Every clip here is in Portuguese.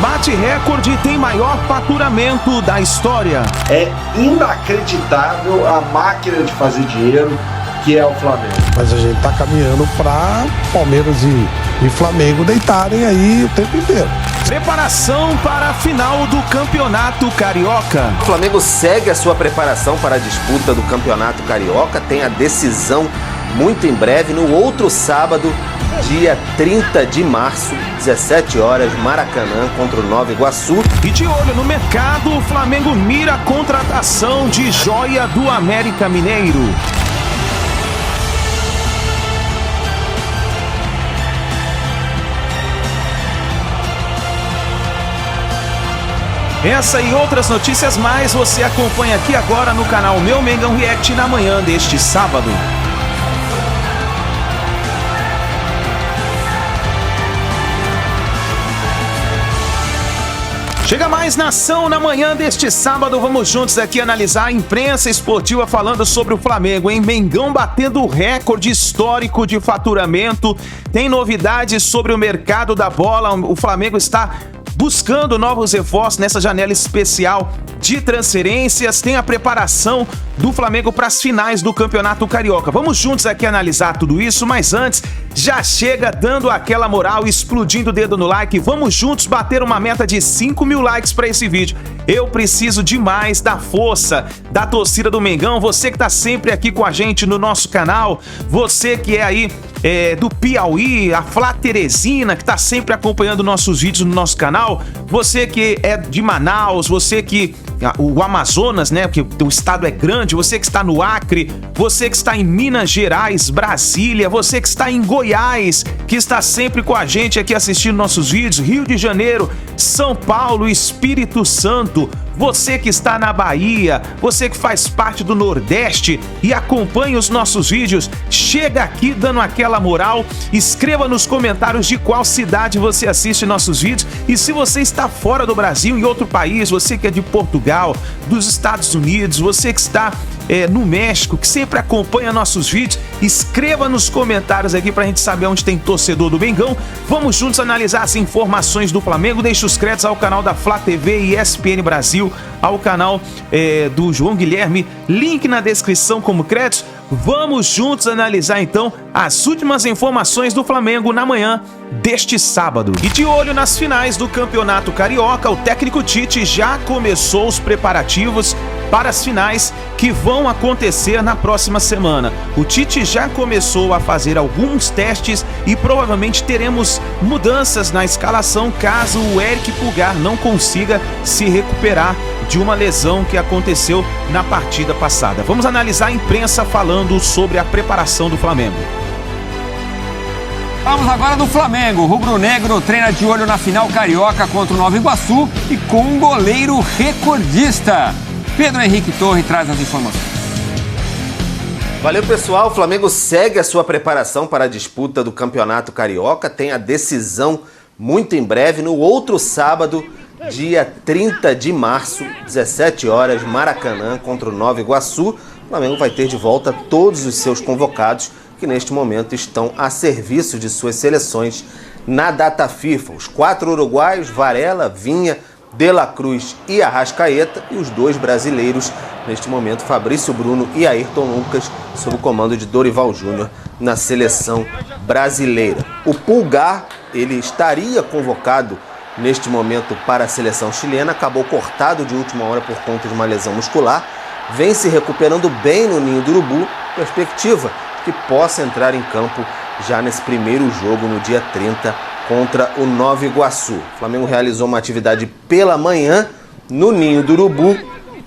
bate recorde e tem maior faturamento da história. É inacreditável a máquina de fazer dinheiro que é o Flamengo. Mas a gente tá caminhando para Palmeiras e Flamengo deitarem aí o tempo inteiro. Preparação para a final do Campeonato Carioca. O Flamengo segue a sua preparação para a disputa do Campeonato Carioca. Tem a decisão muito em breve, no outro sábado, dia 30 de março, 17 horas, Maracanã contra o Nova Iguaçu. E de olho no mercado, o Flamengo mira a contratação de joia do América Mineiro. Essa e outras notícias mais você acompanha aqui agora no canal Meu Mengão React na manhã deste sábado. Chega mais nação na manhã deste sábado, vamos juntos aqui analisar a imprensa esportiva falando sobre o Flamengo, hein? Mengão batendo o recorde histórico de faturamento, tem novidades sobre o mercado da bola, o Flamengo está buscando novos reforços nessa janela especial de transferências, tem a preparação do Flamengo para as finais do Campeonato Carioca. Vamos juntos aqui analisar tudo isso, mas antes, já chega dando aquela moral, explodindo o dedo no like. Vamos juntos bater uma meta de 5 mil likes para esse vídeo. Eu preciso demais da força da torcida do Mengão, você que tá sempre aqui com a gente no nosso canal, você que é aí do Piauí, a Flá Teresina, que tá sempre acompanhando nossos vídeos no nosso canal, você que é de Manaus, você que o Amazonas, né, porque o estado é grande, você que está no Acre, você que está em Minas Gerais, Brasília, você que está em Goiás, que está sempre com a gente aqui assistindo nossos vídeos, Rio de Janeiro, São Paulo, Espírito Santo, você que está na Bahia, você que faz parte do Nordeste e acompanha os nossos vídeos, chega aqui dando aquela moral, escreva nos comentários de qual cidade você assiste nossos vídeos e se você está fora do Brasil, em outro país, você que é de Portugal, dos Estados Unidos, você que está no México, que sempre acompanha nossos vídeos, escreva nos comentários aqui pra gente saber onde tem torcedor do Mengão. Vamos juntos analisar as informações do Flamengo, deixa os créditos ao canal da Flá TV e ESPN Brasil, ao canal do João Guilherme, link na descrição como créditos. Vamos juntos analisar então as últimas informações do Flamengo na manhã deste sábado. E de olho nas finais do Campeonato Carioca, o técnico Tite já começou os preparativos para as finais que vão acontecer na próxima semana. O Tite já começou a fazer alguns testes e provavelmente teremos mudanças na escalação caso o Eric Pulgar não consiga se recuperar de uma lesão que aconteceu na partida passada. Vamos analisar a imprensa falando sobre a preparação do Flamengo. Vamos agora do Flamengo. O rubro-negro treina de olho na final carioca contra o Nova Iguaçu e com um goleiro recordista. Pedro Henrique Torre traz as informações. Valeu, pessoal. O Flamengo segue a sua preparação para a disputa do Campeonato Carioca. Tem a decisão muito em breve, no outro sábado, dia 30 de março, 17 horas, Maracanã contra o Nova Iguaçu. O Flamengo vai ter de volta todos os seus convocados que neste momento estão a serviço de suas seleções na data FIFA. Os 4 uruguaios, Varela, Vinha, De La Cruz e Arrascaeta, e os 2 brasileiros, neste momento, Fabrício Bruno e Ayrton Lucas, sob o comando de Dorival Júnior na seleção brasileira. O Pulgar, ele estaria convocado neste momento para a seleção chilena, acabou cortado de última hora por conta de uma lesão muscular, vem se recuperando bem no Ninho do Urubu, perspectiva que possa entrar em campo já nesse primeiro jogo no dia 30 contra o Nova Iguaçu. O Flamengo realizou uma atividade pela manhã no Ninho do Urubu,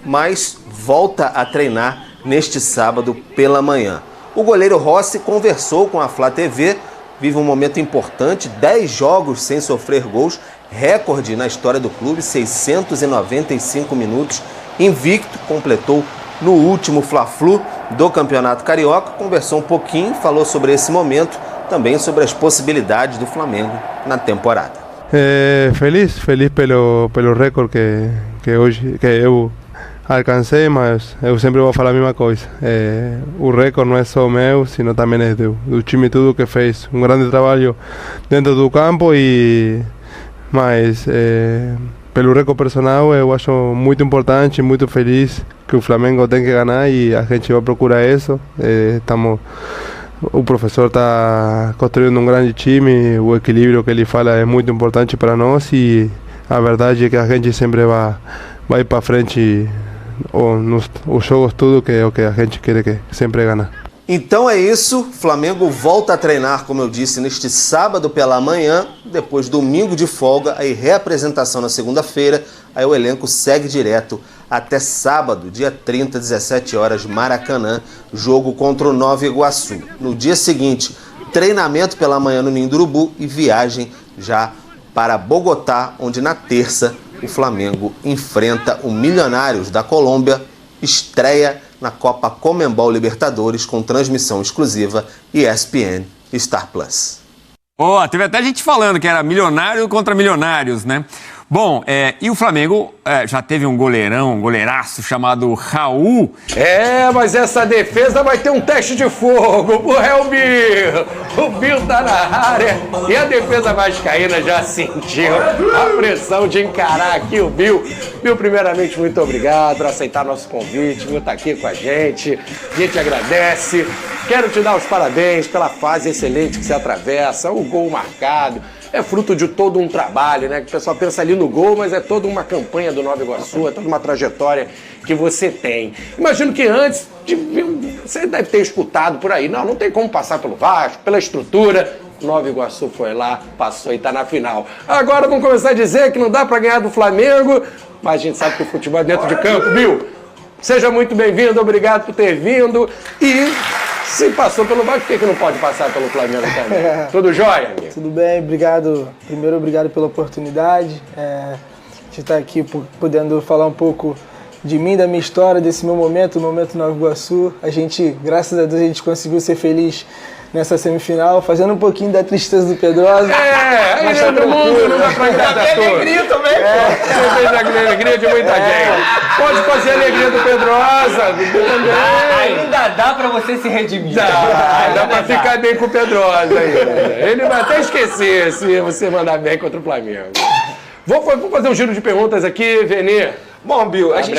mas volta a treinar neste sábado pela manhã. O goleiro Rossi conversou com a Flá TV, vive um momento importante, 10 jogos sem sofrer gols, recorde na história do clube, 695 minutos, invicto, completou no último Fla-Flu do Campeonato Carioca, conversou um pouquinho, falou sobre esse momento, também sobre as possibilidades do Flamengo na temporada. Feliz pelo recorde que eu alcancei, mas eu sempre vou falar a mesma coisa. O recorde não é só meu, sino também é do time tudo que fez um grande trabalho dentro do campo e mas pelo recorde personal eu acho muito importante, muito feliz que o Flamengo tem que ganhar e a gente vai procurar isso. O professor está construindo um grande time, o equilíbrio que ele fala é muito importante para nós e a verdade é que a gente sempre vai para frente os jogos, tudo que é o que a gente quer que sempre ganhar. Então é isso, Flamengo volta a treinar, como eu disse, neste sábado pela manhã, depois domingo de folga, aí reapresentação na segunda-feira, aí o elenco segue direto até sábado, dia 30, 17 horas, Maracanã, jogo contra o Nova Iguaçu. No dia seguinte, treinamento pela manhã no Ninho do Urubu e viagem já para Bogotá, onde na terça o Flamengo enfrenta o Milionários da Colômbia, estreia na Copa Conmebol Libertadores com transmissão exclusiva ESPN e Star Plus. Teve até gente falando que era milionário contra milionários, né? Bom, e o Flamengo já teve um goleiraço chamado Raul. Mas essa defesa vai ter um teste de fogo. O Bill. O Bill tá na área e a defesa vascaína já sentiu a pressão de encarar aqui o Bill. Bill, primeiramente, muito obrigado por aceitar nosso convite. Bill tá aqui com a gente agradece. Quero te dar os parabéns pela fase excelente que você atravessa, o gol marcado. É fruto de todo um trabalho, né? Que o pessoal pensa ali no gol, mas é toda uma campanha do Nova Iguaçu, é toda uma trajetória que você tem. Imagino que antes, você deve ter escutado por aí, não tem como passar pelo Vasco, pela estrutura. Nova Iguaçu foi lá, passou e tá na final. Agora vamos começar a dizer que não dá pra ganhar do Flamengo, mas a gente sabe que o futebol é dentro de campo, Bill. Seja muito bem-vindo, obrigado por ter vindo e... Se passou pelo Vasco, por que não pode passar pelo Flamengo também? Tudo jóia, amigo? Tudo bem, obrigado. Primeiro, obrigado pela oportunidade. De estar aqui podendo falar um pouco de mim, da minha história, desse meu momento, o momento Nova Iguaçu. A gente, graças a Deus, a gente conseguiu ser feliz nessa semifinal, fazendo um pouquinho da tristeza do Pedrosa. Aí tá todo mundo não vai pra agradar a todos. Alegria também, Você fez a alegria de muita gente. Pode fazer a alegria do Pedrosa, também. Ainda dá pra você se redimir. Dá pra ficar bem com o Pedrosa ainda. Ele vai até esquecer se você mandar bem contra o Flamengo. Vou fazer um giro de perguntas aqui, Veni. Bom, Bill, a gente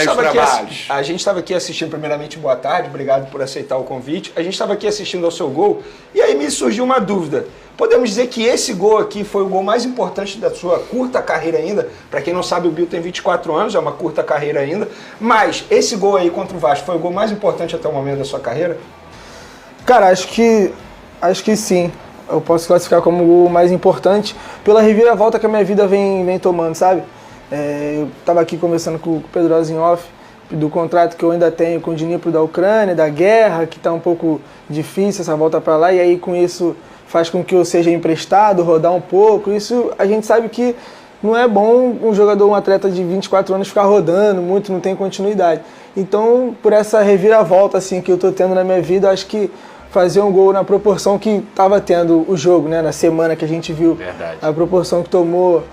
estava aqui assistindo, primeiramente, boa tarde, obrigado por aceitar o convite. A gente estava aqui assistindo ao seu gol e aí me surgiu uma dúvida. Podemos dizer que esse gol aqui foi o gol mais importante da sua curta carreira ainda. Para quem não sabe, o Bill tem 24 anos, é uma curta carreira ainda. Mas esse gol aí contra o Vasco foi o gol mais importante até o momento da sua carreira? Cara, acho que sim. Eu posso classificar como o gol mais importante pela reviravolta que a minha vida vem tomando, sabe? Eu estava aqui conversando com o Pedrosa em off do contrato que eu ainda tenho com o Dnipro da Ucrânia, da guerra, que está um pouco difícil essa volta para lá, e aí com isso faz com que eu seja emprestado, rodar um pouco. Isso a gente sabe que não é bom um jogador, um atleta de 24 anos ficar rodando muito, não tem continuidade. Então, por essa reviravolta assim, que eu estou tendo na minha vida, acho que fazer um gol na proporção que estava tendo o jogo, né, na semana que a gente viu. Verdade. A proporção que tomou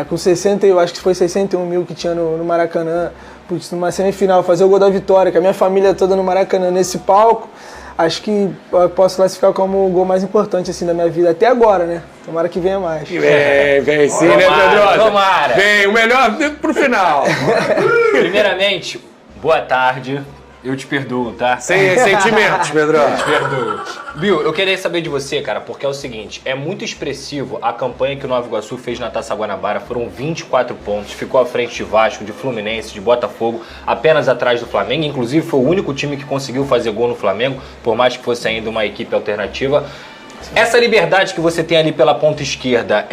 com 60, eu acho que foi 61 mil que tinha no Maracanã, putz, numa semifinal, fazer o gol da vitória, com a minha família toda no Maracanã, nesse palco, acho que eu posso classificar como o gol mais importante assim, da minha vida, até agora, né? Tomara que venha mais. Vem sim, né, Pedrosa? Tomara. Vem, o melhor pro final. Primeiramente, boa tarde. Eu te perdoo, tá? Sem sentimentos, Pedrosa. Eu te perdoo. Bill, eu queria saber de você, cara, porque é o seguinte, é muito expressivo a campanha que o Nova Iguaçu fez na Taça Guanabara, foram 24 pontos, ficou à frente de Vasco, de Fluminense, de Botafogo, apenas atrás do Flamengo, inclusive foi o único time que conseguiu fazer gol no Flamengo, por mais que fosse ainda uma equipe alternativa. Essa liberdade que você tem ali pela ponta esquerda,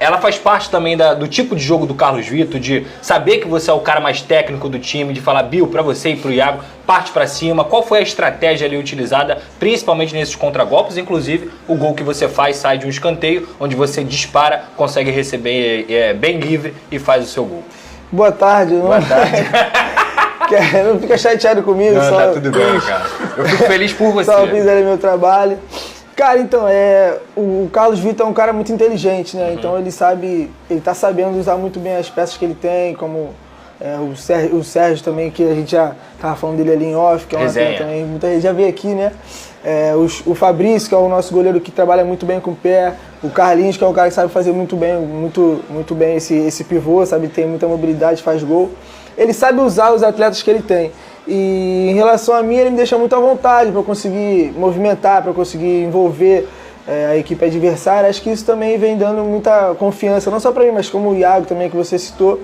ela faz parte também do tipo de jogo do Carlos Vitor, de saber que você é o cara mais técnico do time, de falar, Bill, pra você e pro Iago, parte pra cima. Qual foi a estratégia ali utilizada, principalmente nesses contragolpes? Inclusive, o gol que você faz sai de um escanteio, onde você dispara, consegue receber bem livre e faz o seu gol. Boa tarde. Boa tarde. Não fica chateado comigo. Não, só tá tudo bem, cara. Eu fico feliz por você. Só fiz ali meu trabalho. Cara, então, o Carlos Vitor é um cara muito inteligente, né? Então ele tá sabendo usar muito bem as peças que ele tem, como o Sérgio também, que a gente já tava falando dele ali em off, que é um atleta também, muita gente já veio aqui, né? O Fabrício, que é o nosso goleiro que trabalha muito bem com o pé, O Carlinhos, que é um cara que sabe fazer muito bem esse pivô, sabe? Tem muita mobilidade, faz gol. Ele sabe usar os atletas que ele tem. E em relação a mim, ele me deixa muito à vontade para eu conseguir movimentar, para eu conseguir envolver a equipe adversária. Acho que isso também vem dando muita confiança, não só para mim, mas como o Iago também, que você citou.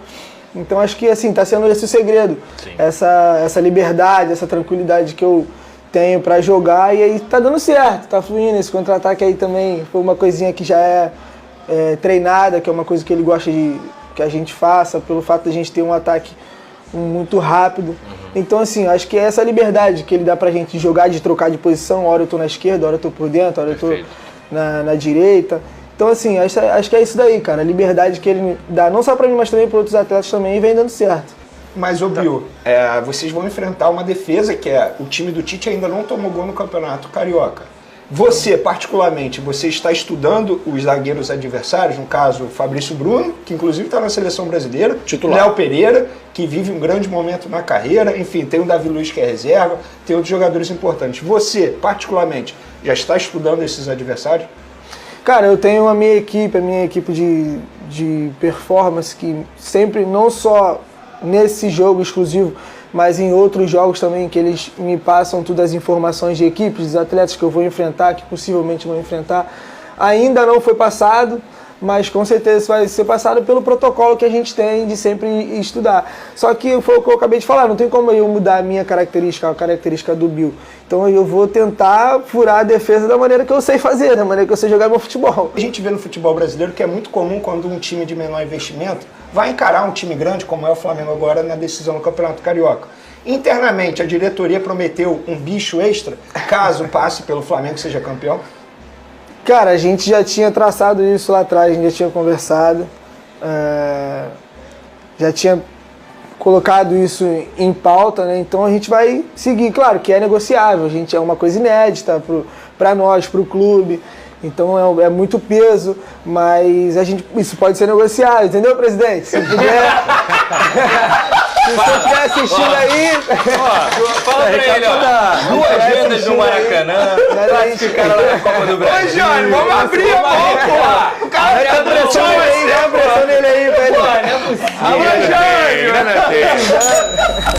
Então acho que assim, tá sendo esse o segredo. Essa liberdade, essa tranquilidade que eu tenho para jogar, e aí tá dando certo, tá fluindo. Esse contra-ataque aí também foi uma coisinha que já é treinada, que é uma coisa que ele gosta que a gente faça, pelo fato de a gente ter um ataque muito rápido. Então assim, acho que é essa liberdade que ele dá pra gente de jogar, de trocar de posição. Hora eu tô na esquerda, hora eu tô por dentro, hora eu tô na direita. Então assim, acho que é isso daí, cara, a liberdade que ele dá, não só pra mim, mas também para outros atletas também, e vem dando certo. Mas, ô Bill, vocês vão enfrentar uma defesa que o time do Tite ainda não tomou gol no Campeonato Carioca. Você, particularmente, você está estudando os zagueiros adversários, no caso, o Fabrício Bruno, que inclusive está na seleção brasileira, titular. Léo Pereira, que vive um grande momento na carreira, enfim, tem o Davi Luiz, que é reserva, tem outros jogadores importantes. Você, particularmente, já está estudando esses adversários? Cara, eu tenho a minha equipe de performance, que sempre, não só nesse jogo exclusivo, mas em outros jogos também, que eles me passam todas as informações de equipes, dos atletas que eu vou enfrentar, que possivelmente vou enfrentar. Ainda não foi passado, mas com certeza vai ser passado pelo protocolo que a gente tem de sempre estudar. Só que foi o que eu acabei de falar, não tem como eu mudar a minha característica, a característica do Bill. Então eu vou tentar furar a defesa da maneira que eu sei fazer, da maneira que eu sei jogar meu futebol. A gente vê no futebol brasileiro que é muito comum quando um time de menor investimento vai encarar um time grande, como é o Flamengo agora na decisão do Campeonato Carioca. Internamente, a diretoria prometeu um bicho extra, caso passe pelo Flamengo e seja campeão? Cara, a gente já tinha traçado isso lá atrás, a gente já tinha conversado, já tinha colocado isso em pauta, né? Então a gente vai seguir. Claro que é negociável, é uma coisa inédita para nós, para o clube, então é muito peso, mas isso pode ser negociado, entendeu, presidente? Se puder... Se você estiver assistindo aí... Fala pra ele, ó. 2 vendas no Maracanã, classificaram lá na Copa do Brasil. Ô, Johnny, vamos abrir a mão, pô! O cara tá pressão aí, dá pressão nele aí, velho.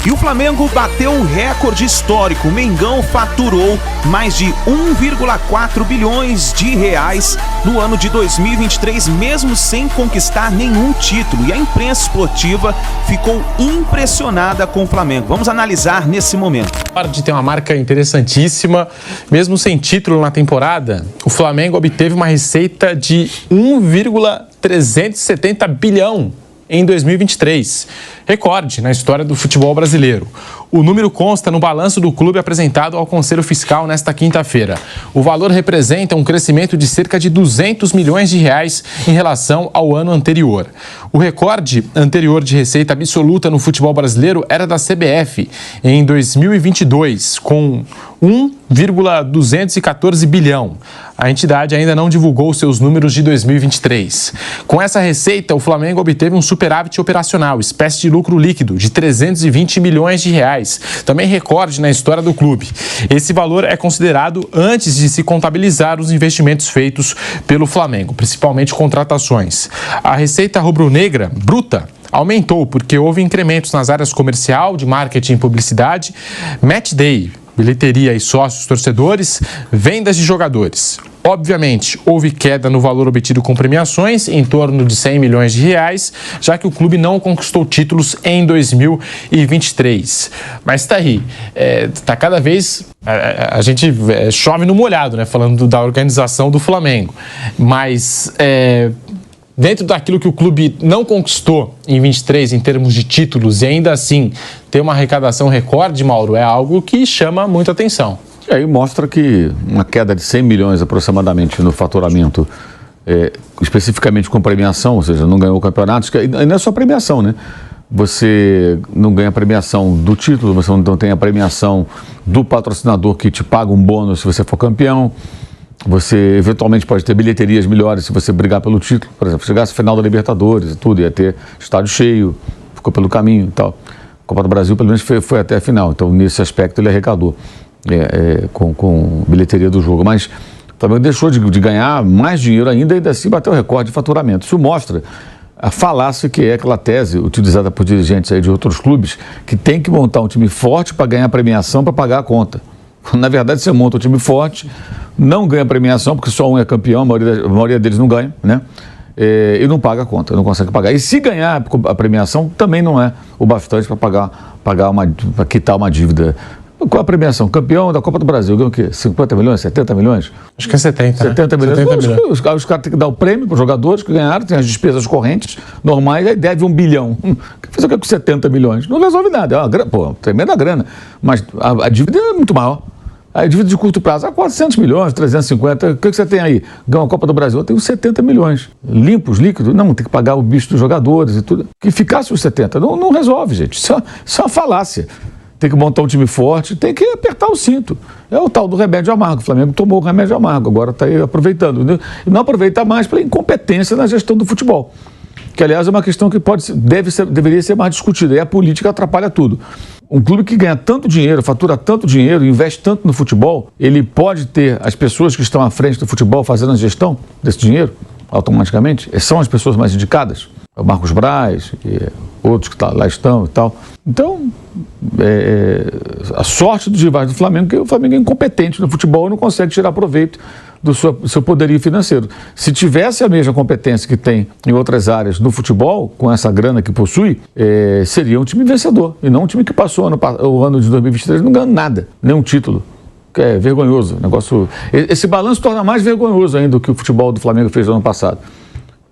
E o Flamengo bateu um recorde histórico. O Mengão faturou mais de 1,4 bilhões de reais no ano de 2023, mesmo sem conquistar nenhum título. E a imprensa esportiva ficou impressionada com o Flamengo. Vamos analisar nesse momento. De ter uma marca interessantíssima, mesmo sem título na temporada, o Flamengo obteve uma receita de 1,370 bilhão em 2023, recorde na história do futebol brasileiro. O número consta no balanço do clube apresentado ao Conselho Fiscal nesta quinta-feira. O valor representa um crescimento de cerca de 200 milhões de reais em relação ao ano anterior. O recorde anterior de receita absoluta no futebol brasileiro era da CBF em 2022, com 1,214 bilhão. A entidade ainda não divulgou seus números de 2023. Com essa receita, o Flamengo obteve um superávit operacional, espécie de lucro líquido, de 320 milhões de reais. Também recorde na história do clube. Esse valor é considerado antes de se contabilizar os investimentos feitos pelo Flamengo, principalmente contratações. A receita rubro-negra bruta aumentou porque houve incrementos nas áreas comercial, de marketing e publicidade, match day, bilheteria e sócios torcedores, vendas de jogadores. Obviamente, houve queda no valor obtido com premiações, em torno de 100 milhões de reais, já que o clube não conquistou títulos em 2023. Mas está aí, está cada vez... A gente chove no molhado, né, falando da organização do Flamengo. Mas... dentro daquilo que o clube não conquistou em 23 em termos de títulos e ainda assim ter uma arrecadação recorde, Mauro, é algo que chama muita atenção. E aí mostra que uma queda de 100 milhões aproximadamente no faturamento, especificamente com premiação, ou seja, não ganhou o campeonato, e não é só premiação, né? Você não ganha a premiação do título, você não tem a premiação do patrocinador que te paga um bônus se você for campeão. Você eventualmente pode ter bilheterias melhores se você brigar pelo título. Por exemplo, chegasse à final da Libertadores e tudo, ia ter estádio cheio, ficou pelo caminho e tal. A Copa do Brasil, pelo menos, foi até a final. Então, nesse aspecto, ele arrecadou com bilheteria do jogo. Mas O Flamengo deixou de ganhar mais dinheiro ainda e ainda assim bateu o recorde de faturamento. Isso mostra a falácia que é aquela tese utilizada por dirigentes aí de outros clubes, que tem que montar um time forte para ganhar premiação, para pagar a conta. Na verdade, você monta um time forte, não ganha premiação, porque só um é campeão, a maioria deles não ganha, né? E não paga a conta, não consegue pagar. E se ganhar a premiação, também não é o bastante para para quitar uma dívida. Qual a premiação? Campeão da Copa do Brasil, ganha o quê? 50 milhões, 70 milhões? Acho que é 70. 70 milhões. 70 milhões. Os caras têm que dar o prêmio para os jogadores que ganharam, tem as despesas correntes normais, aí deve 1 bilhão. Fez o que com 70 milhões? Não resolve nada, é uma grana, tremenda grana. Mas a dívida é muito maior. A dívida de curto prazo é 400 milhões, 350. O que você tem aí? Ganhou a Copa do Brasil, eu tenho 70 milhões. Limpos, líquidos? Não, tem que pagar o bicho dos jogadores e tudo. Que ficasse os 70. Não resolve, gente. Isso é uma falácia. Tem que montar um time forte, tem que apertar o cinto. É o tal do remédio amargo. O Flamengo tomou o remédio amargo, agora está aí aproveitando. E não aproveita mais pela incompetência na gestão do futebol. Que, aliás, é uma questão que deveria ser mais discutida. E a política atrapalha tudo. Um clube que ganha tanto dinheiro, fatura tanto dinheiro, investe tanto no futebol, ele pode ter as pessoas que estão à frente do futebol fazendo a gestão desse dinheiro, automaticamente? São as pessoas mais indicadas? O Marcos Braz e outros que lá estão e tal. Então, a sorte dos rivais do Flamengo é que o Flamengo é incompetente no futebol e não consegue tirar proveito do seu poderio financeiro. Se tivesse a mesma competência que tem em outras áreas no futebol, com essa grana que possui, seria um time vencedor. E não um time que passou o ano de 2023 não ganhando nada, nenhum título. Que é vergonhoso. Esse balanço torna mais vergonhoso ainda do que o futebol do Flamengo fez no ano passado.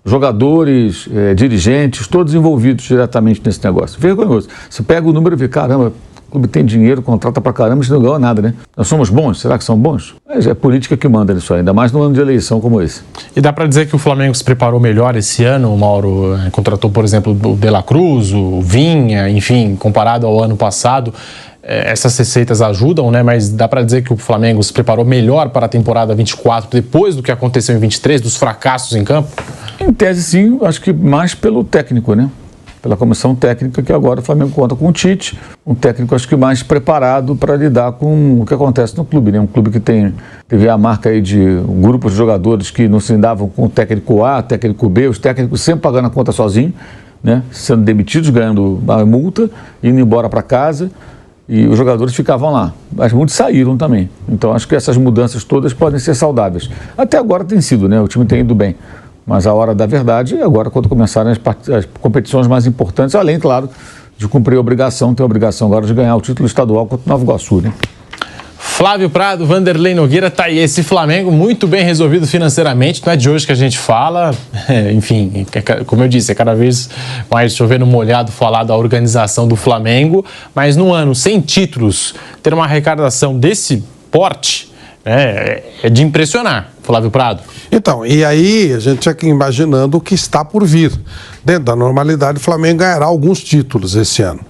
Jogadores, dirigentes, todos envolvidos diretamente nesse negócio. Vergonhoso. Você pega o número e vê, caramba, o clube tem dinheiro, contrata pra caramba, mas não ganhou nada, né? Nós somos bons? Será que são bons? Mas é política que manda nisso aí, ainda mais num ano de eleição como esse. E dá para dizer que o Flamengo se preparou melhor esse ano? O Mauro contratou, por exemplo, o De La Cruz, o Vinha, enfim, comparado ao ano passado. Essas receitas ajudam, né? Mas dá para dizer que o Flamengo se preparou melhor para a temporada 24 depois do que aconteceu em 23, dos fracassos em campo? Em tese, sim, acho que mais pelo técnico, né? Pela comissão técnica, que agora o Flamengo conta com o Tite, um técnico acho que mais preparado para lidar com o que acontece no clube, né? Um clube que teve a marca aí de um grupo de jogadores que não se lidavam com o técnico A, técnico B, os técnicos sempre pagando a conta sozinho, né? Sendo demitidos, ganhando a multa, indo embora para casa. E os jogadores ficavam lá, mas muitos saíram também. Então acho que essas mudanças todas podem ser saudáveis. Até agora tem sido, né? O time tem ido bem. Mas a hora da verdade é agora, quando começarem as competições mais importantes, além, claro, de cumprir a obrigação, tem a obrigação agora de ganhar o título estadual contra o Nova Iguaçu, né? Flávio Prado, Vanderlei Nogueira, tá aí esse Flamengo muito bem resolvido financeiramente, não é de hoje que a gente fala, enfim, como eu disse, é cada vez mais chovendo molhado falar da organização do Flamengo, mas num ano sem títulos, ter uma arrecadação desse porte, é de impressionar, Flávio Prado. Então, e aí a gente aqui imaginando o que está por vir. Dentro da normalidade, o Flamengo ganhará alguns títulos esse ano.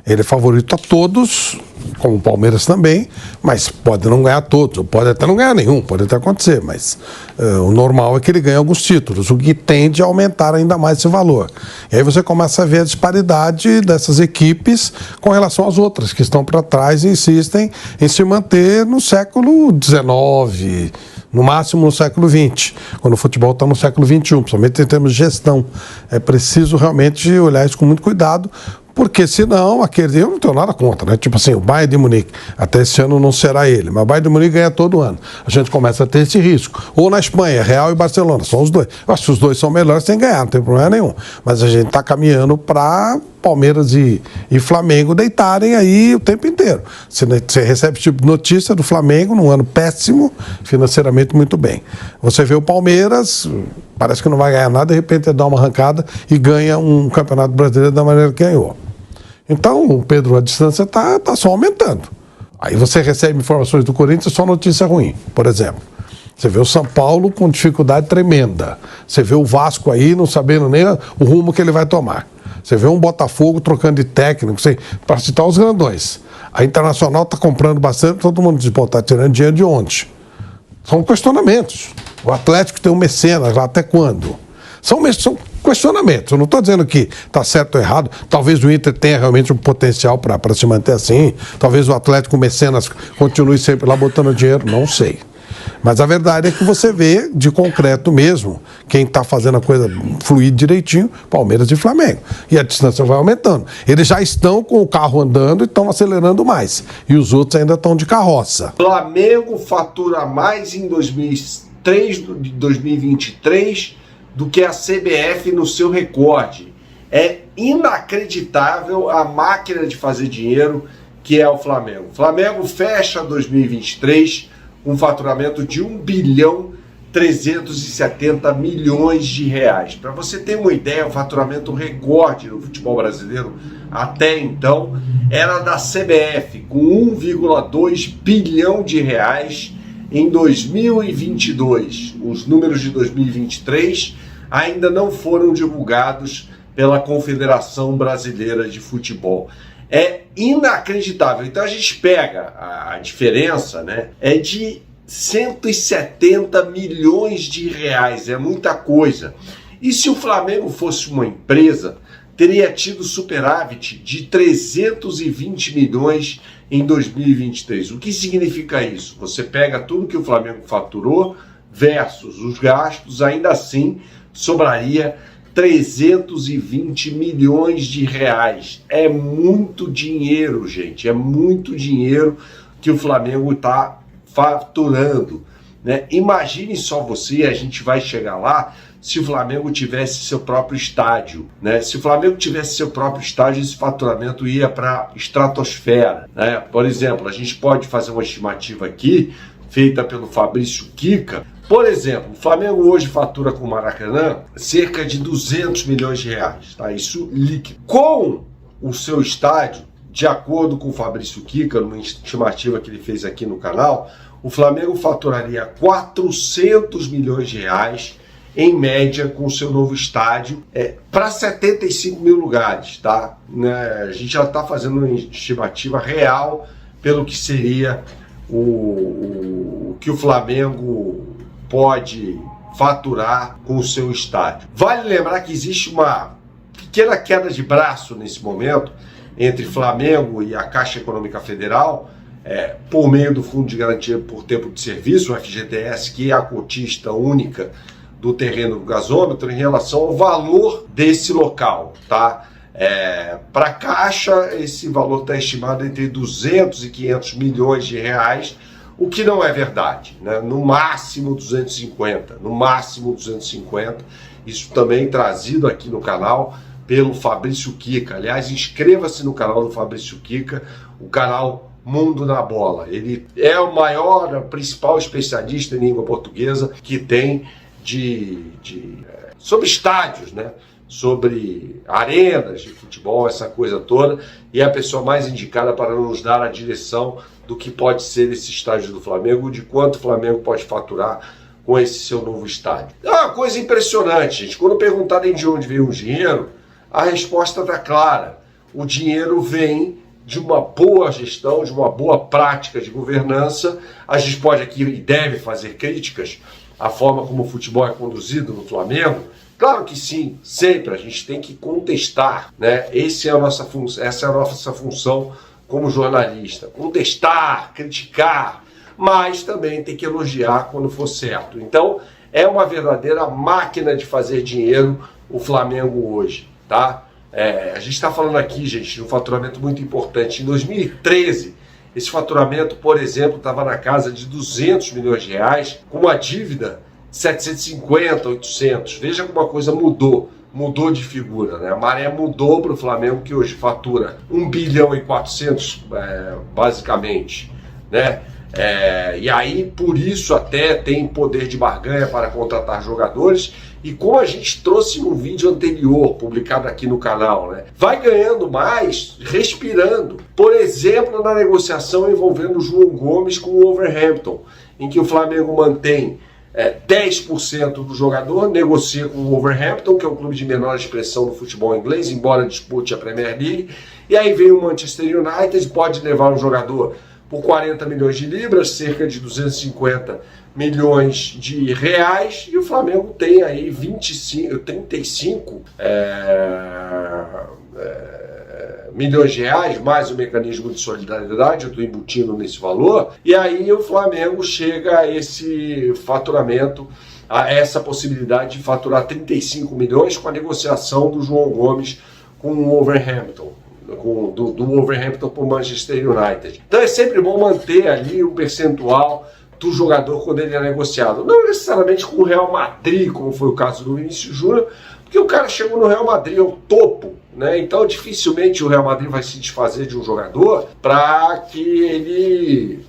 Ele é favorito a todos, como o Palmeiras também, mas pode não ganhar todos, ou pode até não ganhar nenhum, pode até acontecer, mas o normal é que ele ganhe alguns títulos, o que tende a aumentar ainda mais esse valor. E aí você começa a ver a disparidade dessas equipes com relação às outras, que estão para trás e insistem em se manter no século XIX, no máximo no século XX, quando o futebol está no século XXI, principalmente em termos de gestão. É preciso realmente olhar isso com muito cuidado, porque senão, eu não tenho nada contra, né? Tipo assim, o Bayern de Munique, até esse ano não será ele, mas o Bayern de Munique ganha todo ano. A gente começa a ter esse risco. Ou na Espanha, Real e Barcelona, são os dois. Eu acho que os dois são melhores, tem que ganhar, não tem problema nenhum. Mas a gente está caminhando para Palmeiras e Flamengo deitarem aí o tempo inteiro. Você recebe tipo de notícia do Flamengo num ano péssimo, financeiramente muito bem. Você vê o Palmeiras, parece que não vai ganhar nada, de repente dá uma arrancada e ganha um campeonato brasileiro da maneira que ganhou. Então, Pedro, a distância está só aumentando. Aí você recebe informações do Corinthians, só notícia ruim, por exemplo. Você vê o São Paulo com dificuldade tremenda. Você vê o Vasco aí não sabendo nem o rumo que ele vai tomar. Você vê um Botafogo trocando de técnico, para citar os grandões. A Internacional está comprando bastante, todo mundo diz, pô, está tirando dinheiro de onde? São questionamentos. O Atlético tem um mecenas lá, até quando? São questionamentos. Eu não estou dizendo que está certo ou errado. Talvez o Inter tenha realmente um potencial para se manter assim. Talvez o Atlético, o mecenas, continue sempre lá botando dinheiro. Não sei. Mas a verdade é que você vê de concreto mesmo quem está fazendo a coisa fluir direitinho, Palmeiras e Flamengo. E a distância vai aumentando. Eles já estão com o carro andando e estão acelerando mais. E os outros ainda estão de carroça. Flamengo fatura mais em 2023 do que a CBF no seu recorde. É inacreditável a máquina de fazer dinheiro que é o Flamengo. O Flamengo fecha 2023 com um faturamento de 1.370 bilhões de reais. Para você ter uma ideia, o faturamento recorde no futebol brasileiro até então era da CBF, com 1,2 bilhão de reais em 2022. Os números de 2023 ainda não foram divulgados pela Confederação Brasileira de Futebol. É inacreditável. Então a gente pega a diferença, né? É de 170 milhões de reais. É muita coisa. E se o Flamengo fosse uma empresa, teria tido superávit de 320 milhões em 2023. O que significa isso? Você pega tudo que o Flamengo faturou versus os gastos, ainda assim sobraria 320 milhões de reais. É muito dinheiro, gente. É muito dinheiro que o Flamengo está faturando, né? Imagine só você, a gente vai chegar lá, se o Flamengo tivesse seu próprio estádio, né? Se o Flamengo tivesse seu próprio estádio, esse faturamento ia para a estratosfera, né? Por exemplo, a gente pode fazer uma estimativa aqui, feita pelo Fabrício Kika. Por exemplo, o Flamengo hoje fatura com o Maracanã cerca de 200 milhões de reais, tá? Isso líquido. Com o seu estádio, de acordo com o Fabrício Kika, numa estimativa que ele fez aqui no canal, o Flamengo faturaria 400 milhões de reais em média com o seu novo estádio, para 75 mil lugares, tá? Né? A gente já está fazendo uma estimativa real pelo que seria o que o Flamengo pode faturar com o seu estádio. Vale lembrar que existe uma pequena queda de braço nesse momento entre Flamengo e a Caixa Econômica Federal, por meio do Fundo de Garantia por Tempo de Serviço, o FGTS, que é a cotista única do terreno do gasômetro, em relação ao valor desse local, tá? Para a Caixa, esse valor está estimado entre 200 e 500 milhões de reais, o que não é verdade, né? No máximo 250, isso também trazido aqui no canal pelo Fabrício Kika. Aliás, inscreva-se no canal do Fabrício Kika, o canal Mundo na Bola. Ele é o maior, principal especialista em língua portuguesa que tem sobre estádios, né? Sobre arenas de futebol, essa coisa toda, e é a pessoa mais indicada para nos dar a direção do que pode ser esse estádio do Flamengo, de quanto o Flamengo pode faturar com esse seu novo estádio. É uma coisa impressionante, gente. Quando perguntarem de onde veio o dinheiro, a resposta está clara. O dinheiro vem de uma boa gestão, de uma boa prática de governança. A gente pode aqui e deve fazer críticas à forma como o futebol é conduzido no Flamengo. Claro que sim, sempre a gente tem que contestar, né? Essa é a nossa função como jornalista. Contestar, criticar, mas também tem que elogiar quando for certo. Então, é uma verdadeira máquina de fazer dinheiro o Flamengo hoje, tá? A gente está falando aqui, gente, de um faturamento muito importante. Em 2013, esse faturamento, por exemplo, estava na casa de 200 milhões de reais, com uma dívida 750, 800. Veja como a coisa mudou de figura, né? A maré mudou para o Flamengo, que hoje fatura 1 bilhão e 400, basicamente, né? E aí, por isso, até tem poder de barganha para contratar jogadores. E como a gente trouxe no vídeo anterior, publicado aqui no canal, né? Vai ganhando mais, respirando. Por exemplo, na negociação envolvendo o João Gomes com o Wolverhampton, em que o Flamengo mantém 10% do jogador, negocia com o Wolverhampton, que é um clube de menor expressão no futebol inglês, embora dispute a Premier League, e aí vem o Manchester United, pode levar um jogador por 40 milhões de libras, cerca de 250 milhões de reais, e o Flamengo tem aí 35 milhões de reais, mais o mecanismo de solidariedade, eu estou embutindo nesse valor, e aí o Flamengo chega a esse faturamento, a essa possibilidade de faturar 35 milhões com a negociação do João Gomes com o Wolverhampton, do Wolverhampton para o Manchester United. Então é sempre bom manter ali um percentual do jogador quando ele é negociado. Não necessariamente com o Real Madrid, como foi o caso do Vinícius Júnior, porque o cara chegou no Real Madrid ao topo, né? Então dificilmente o Real Madrid vai se desfazer de um jogador para que ele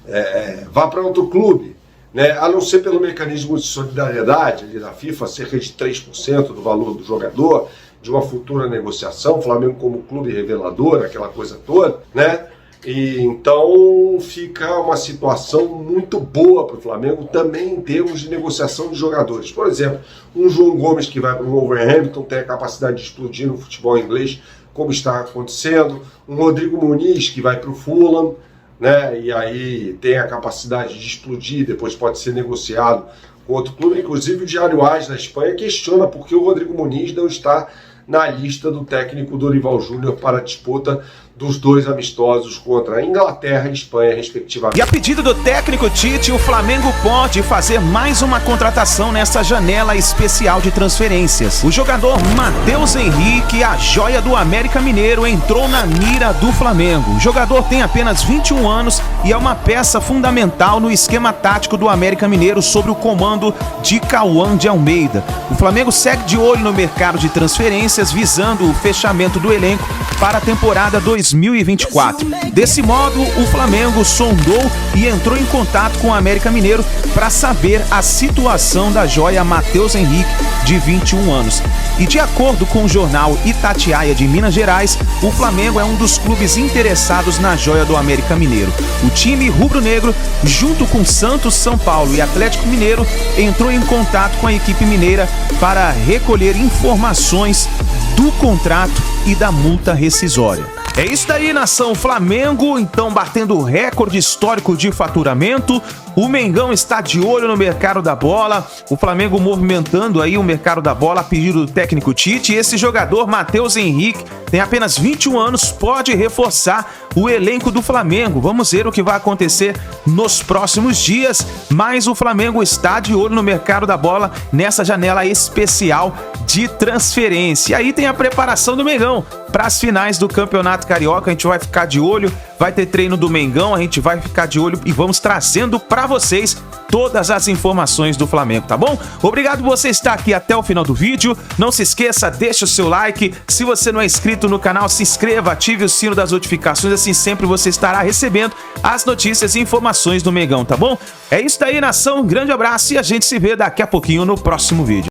vá para outro clube, né? A não ser pelo mecanismo de solidariedade ali da FIFA, cerca de 3% do valor do jogador, de uma futura negociação, o Flamengo como clube revelador, aquela coisa toda, né? E então fica uma situação muito boa para o Flamengo também em termos de negociação de jogadores. Por exemplo, um João Gomes que vai para o Wolverhampton tem a capacidade de explodir no futebol inglês, como está acontecendo. Um Rodrigo Muniz que vai para o Fulham, né? E aí tem a capacidade de explodir, depois pode ser negociado com outro clube. Inclusive o Diário AS da Espanha questiona por que o Rodrigo Muniz não está na lista do técnico Dorival Júnior para a disputa dos 2 amistosos contra a Inglaterra e Espanha, respectivamente. E a pedido do técnico Tite, o Flamengo pode fazer mais uma contratação nessa janela especial de transferências. O jogador Matheus Henrique, a joia do América Mineiro, entrou na mira do Flamengo. O jogador tem apenas 21 anos e é uma peça fundamental no esquema tático do América Mineiro sob o comando de Cauã de Almeida. O Flamengo segue de olho no mercado de transferências, visando o fechamento do elenco para a temporada 2024. Desse modo, o Flamengo sondou e entrou em contato com o América Mineiro para saber a situação da joia Matheus Henrique, de 21 anos. E de acordo com o jornal Itatiaia de Minas Gerais, o Flamengo é um dos clubes interessados na joia do América Mineiro. O time rubro-negro, junto com Santos, São Paulo e Atlético Mineiro, entrou em contato com a equipe mineira para recolher informações do contrato e da multa rescisória. É isso daí, nação. Flamengo, então, batendo recorde histórico de faturamento. O Mengão está de olho no mercado da bola. O Flamengo movimentando aí o mercado da bola a pedido do técnico Tite. E esse jogador, Matheus Henrique, tem apenas 21 anos, pode reforçar o elenco do Flamengo. Vamos ver o que vai acontecer nos próximos dias. Mas o Flamengo está de olho no mercado da bola nessa janela especial de transferência. E aí tem a preparação do Mengão para as finais do Campeonato Carioca. A gente vai ficar de olho, vai ter treino do Mengão, a gente vai ficar de olho e vamos trazendo para vocês todas as informações do Flamengo, tá bom? Obrigado por você estar aqui até o final do vídeo. Não se esqueça, deixa o seu like. Se você não é inscrito no canal, se inscreva, ative o sino das notificações, assim sempre você estará recebendo as notícias e informações do Mengão, tá bom? É isso daí, nação. Um grande abraço e a gente se vê daqui a pouquinho no próximo vídeo.